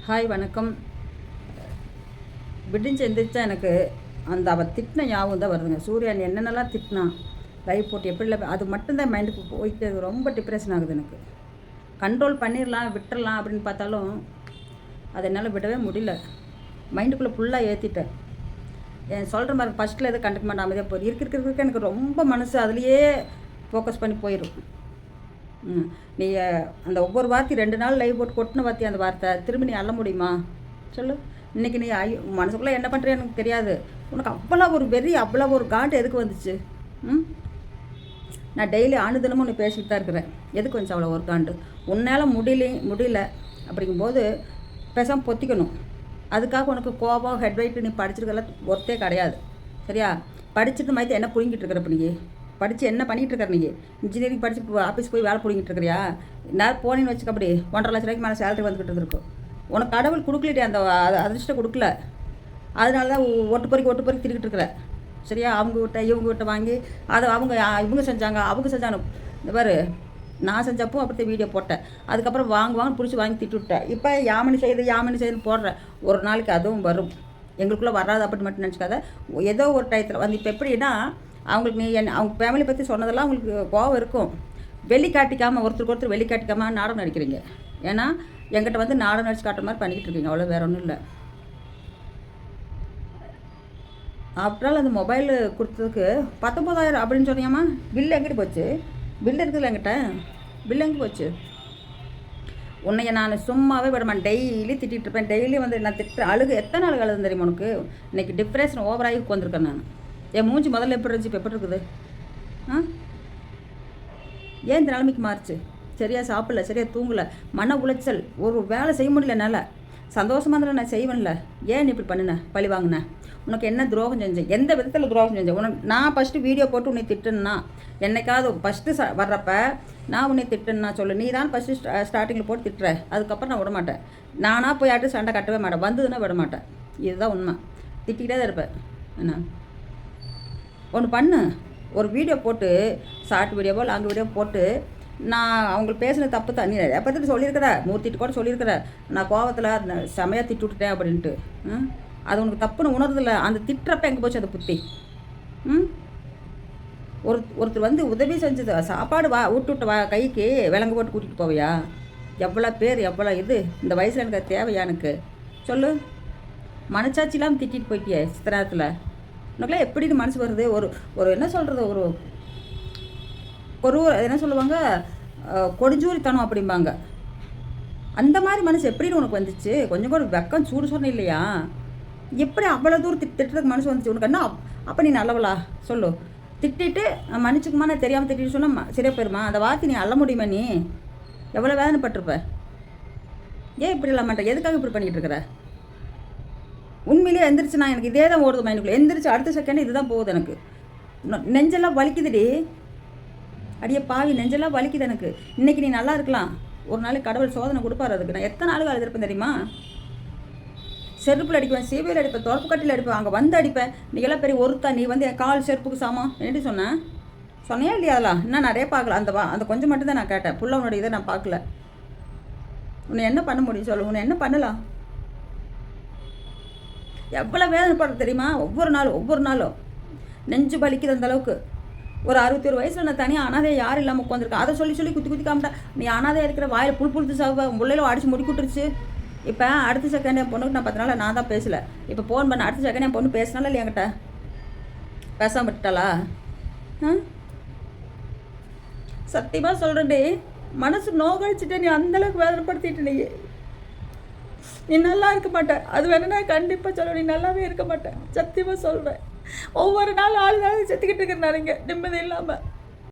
Hi வணக்கம். விடிஞ்சு எந்திரிச்சா எனக்கு அந்த அவள் திட்டின ஞாபகம் தான் வருதுங்க. சூர்யான் என்னென்னலாம் திட்டினான் லைவ் போட்டு எப்படி இல்லை அது மட்டும்தான் மைண்டுக்கு போயிட்டு ரொம்ப டிப்ரெஷன் ஆகுது எனக்கு. கண்ட்ரோல் பண்ணிடலாம் விட்டுறலாம் அப்படின்னு பார்த்தாலும் அதை என்னால் விடவே முடியல. மைண்டுக்குள்ளே ஃபுல்லாக ஏற்றிட்டேன். என் சொல்கிற மாதிரி ஃபஸ்ட்டில் எதுவும் கண்டுக்க மாட்டேன், அமைதியாக போய் இருக்க எனக்கு ரொம்ப மனசு அதுலேயே ஃபோக்கஸ் பண்ணி போயிடும். நீ அந்த ஒவ்வொரு வார்த்தையும் 2 நாள் லைவ் போட்டு கொட்டின வார்த்தை அந்த வார்த்தை திரும்பி நீ அள்ள முடியுமா சொல்லு? இன்றைக்கி நீ மனசுக்குள்ளே என்ன பண்ணுறேன்னு எனக்கு தெரியாது. உனக்கு அவ்வளோ ஒரு வெறி அவ்வளோ ஒரு காண்டு எதுக்கு வந்துச்சு? நான் டெய்லி ஆணுதினமும் ஒன்று பேசிக்கிட்டு தான் இருக்கிறேன். எதுக்கு வந்துச்சு அவ்வளோ ஒரு காண்டு? உன்னால் முடியல அப்படிங்கும்போது பேசாமல் பொத்திக்கணும். அதுக்காக உனக்கு கோபம் ஹெட் வெயிட்டு நீ படிச்சிருக்கெல்லாம் ஒருத்தே கிடையாது. சரியா? படிச்சுட்டு மாதிரி என்ன புரிங்கிட்டு இருக்கிறப்ப நீ படித்து என்ன பண்ணிகிட்டு இருக்கிற? நீ இன்ஜினியரிங் படித்து ஆஃபீஸ் போய் வேலை பிடிங்கிட்டு இருக்கிறியா? நேரம் போனின்னு வச்சுக்க அப்படி 1.5 லட்ச ரூபாய்க்கு மேலே சேலரி வந்துக்கிட்டு இருக்கும். உனக்கு கடவுள் கொடுக்கலிட்டே அந்த அதிர்ஷ்டம் கொடுக்கல. அதனால தான் ஒட்டு பொறுக்கி திரிக்கிட்டு இருக்கிற. சரியா? அவங்க இவங்க வாங்கி அதை இவங்க செஞ்சாங்க இந்த பாரு. நான் செஞ்சப்போ அப்படி வீடியோ போட்டேன். அதுக்கப்புறம் வாங்குவாங்க பிடிச்சி வாங்கி திட்டு விட்டேன். இப்போ யாமனி செய்யுதுன்னு போடுறேன். ஒரு நாளைக்கு அதுவும் வரும். எங்களுக்குள்ளே வராது அப்படி மட்டும் நினச்சிக்காத. ஏதோ ஒரு டயத்தில் வந்து இப்போ எப்படின்னா அவங்களுக்கு அவங்க ஃபேமிலி பற்றி சொன்னதெல்லாம் அவங்களுக்கு கோவம் இருக்கும். வெளிக்காட்டிக்காமல் ஒருத்தருக்கு வெளிக்காட்டிக்காமல் நாடகம் நடிக்கிறீங்க. ஏன்னா என்கிட்ட வந்து நாடகம் நடிச்சு காட்டுற மாதிரி பண்ணிக்கிட்டு இருக்கீங்க. அவ்வளோ வேறு ஒன்றும் இல்லை. ஆஃப்டரால் அந்த மொபைல் கொடுத்ததுக்கு 19,000 அப்படின்னு சொன்னியாம்மா. பில்லு எங்கிட்டு போச்சு? பில்லு இருக்குதுல்ல என்கிட்ட. பில்லு எங்கே போச்சு? உன்னைய நான் சும்மாவே விடமான். டெய்லி திட்டிகிட்டு இருப்பேன். டெய்லி வந்து நான் அழுகு எத்தனை நாள் அழுது தெரியுமா உனக்கு? இன்றைக்கி டிப்ரெஷன் ஓவராகி உட்காந்துருக்கேன் நான். என் மூஞ்சி முதல்ல எப்படி இருந்துச்சு, இப்போ எப்படி இருக்குது? ஏன் இந்த நிலைமைக்கு மாறிச்சு? சரியாக சாப்பிடல, சரியாக தூங்கலை, மன உளைச்சல், ஒரு வேலை செய்ய முடியல என்னால். சந்தோஷமாக இருந்தாலும் நான் செய்வேன்ல. ஏன் நீ இப்படி பண்ணினேன்? பழி வாங்கினேன்? உனக்கு என்ன துரோகம் செஞ்சேன்? எந்த விதத்தில் துரோகம் செஞ்சேன்? உனக்கு நான் ஃபஸ்ட்டு வீடியோ போட்டு உன்னை திட்டுன்னா என்னைக்காவது ஃபஸ்ட்டு வர்றப்ப நான் உன்னை திட்டுன்னா சொல்லு. நீ தான் ஃபஸ்ட்டு ஸ்டார்டிங்கில் போட்டு திட்டுற. அதுக்கப்புறம் நான் விட மாட்டேன். நானாக போய் ஆட்டு சண்டை கட்டவே மாட்டேன். வந்ததுன்னா விட மாட்டேன். இதுதான் உண்மை. திட்டிக்கிட்டே தான் இருப்பேன். என்ன ஒன்று பண்ணு, ஒரு வீடியோ போட்டு ஷார்ட் வீடியோவோ லாங் வீடியோ போட்டு நான் அவங்களுக்கு பேசுன தப்பு தான். நீ எப்போ சொல்லியிருக்கிற, மூர்த்திட்டு கூட சொல்லியிருக்கிற நான் கோவத்தில் செமையாக திட்டு விட்டுட்டேன் அப்படின்ட்டு. அது உனக்கு தப்புன்னு உணர்தில்ல. அந்த திட்டுறப்ப எங்கே போச்சு அந்த புத்தி? ஒருத்தர் வந்து உதவி செஞ்சது சாப்பாடு விட்டு கைக்கு விலங்கு போட்டு கூட்டிகிட்டு போவியா? எவ்வளோ பேர் எவ்வளோ இந்த வயசில் எனக்கு தேவையா? எனக்கு சொல்லு. மனச்சாட்சி இல்லாமல் திட்டிகிட்டு போயிட்டியே சித்திரத்தில். உனக்குலாம் எப்படின்னு மனசு வருது? ஒரு என்ன சொல்கிறது, ஒரு என்ன சொல்லுவாங்க, கொடுஞ்சூரித்தனம் அப்படிம்பாங்க. அந்த மாதிரி மனசு எப்படின்னு உனக்கு வந்துச்சு? கொஞ்சம் கூட வெக்கம் சூடு சொன்ன இல்லையா? எப்படி அவ்வளோ தூரம் திட்டுறதுக்கு மனசு வந்துச்சு உனக்கு? என்ன அப்போ நீ நல்லவளா சொல்லு? திட்டிட்டு மன்னிச்சுக்குமா, நான் தெரியாமல் திட்டிட்டு சொன்னால் சரியாக போயிருமா? அந்த வார்த்தை நீ அள்ள முடியுமா? நீ எவ்வளோ வேதனைப்பட்டிருப்ப? ஏன் இப்படி இல்லாம மாட்டேன்? எதுக்காக இப்படி பண்ணிக்கிட்டு இருக்கிற? உண்மையிலே எந்திரிச்சு நான் எனக்கு இதே தான் ஓடுது மைண்டுக்குள்ளே. எந்திரிச்சு அடுத்த செகண்ட் இதுதான் போகுது எனக்கு. நெஞ்செல்லாம் வலிக்குதுடி. அடியே பாவி, நெஞ்செல்லாம் வலிக்குது எனக்கு. இன்றைக்கி நீ நல்லா இருக்கலாம், ஒரு நாளைக்கு கடவுள் சோதனை கொடுப்பாரு. அதுக்கு நான் எத்தனை நாளுக்கு அழுதுருப்பேன் தெரியுமா? செருப்பில் அடிப்பேன், சீவையில் அடிப்பேன், தொடப்பு கட்டியில் அடிப்பேன், அங்கே வந்து அடிப்பேன். நீ எல்லாம் பெரிய ஒருத்தா, நீ வந்து என் கால் செருப்புக்கு சாமான் என்னடி சொன்னியா இல்லையா? அதெல்லாம் இன்னும் நிறைய பார்க்கல. அந்த கொஞ்சம் மட்டும் தான் நான் கேட்டேன். புள்ள உன்னுடைய இதை நான் பார்க்கல. உன்னை என்ன பண்ண முடியும் சொல்லு? உன்னை என்ன பண்ணலாம்? எவ்வளோ வேதனைப்படுறது தெரியுமா? ஒவ்வொரு நாளும் நெஞ்சு வலிக்குது அந்த அளவுக்கு. ஒரு 61 வயசில் நான் தனியாக அனாதையை யாரும் இல்லாமல் உட்காந்துருக்கேன். அதை சொல்லி குத்தி காமிட்டா நீ அனாதையாக இருக்கிற வாயில் புழுத்து சாவ முள்ளையில அடிச்சு முடிக்கிட்டுருச்சு. இப்போ அடுத்த செகண்ட் என் பொண்ணுக்கு நான் 10 நாள் நான் தான் பேசலை. இப்போ ஃபோன் பண்ண அடுத்த செகண்ட் என் பொண்ணு பேசினால இல்லை என்கிட்ட பேசாமல் விட்டுட்டாளா? சத்தியமாக சொல்கிறேன்டி, மனசு நோகடிச்சுட்டு நீ அந்தளவுக்கு வேதனைப்படுத்திட்டு நீ நல்லா இருக்க மாட்டேன். அது வேணா நான் கண்டிப்பாக சொல்லுவேன், நீ நல்லாவே இருக்க மாட்டேன். சத்தியமாக சொல்கிறேன். ஒவ்வொரு நாள் ஆளுநாள் செத்துக்கிட்டு இருக்கிறாருங்க நிம்மதி இல்லாமல்.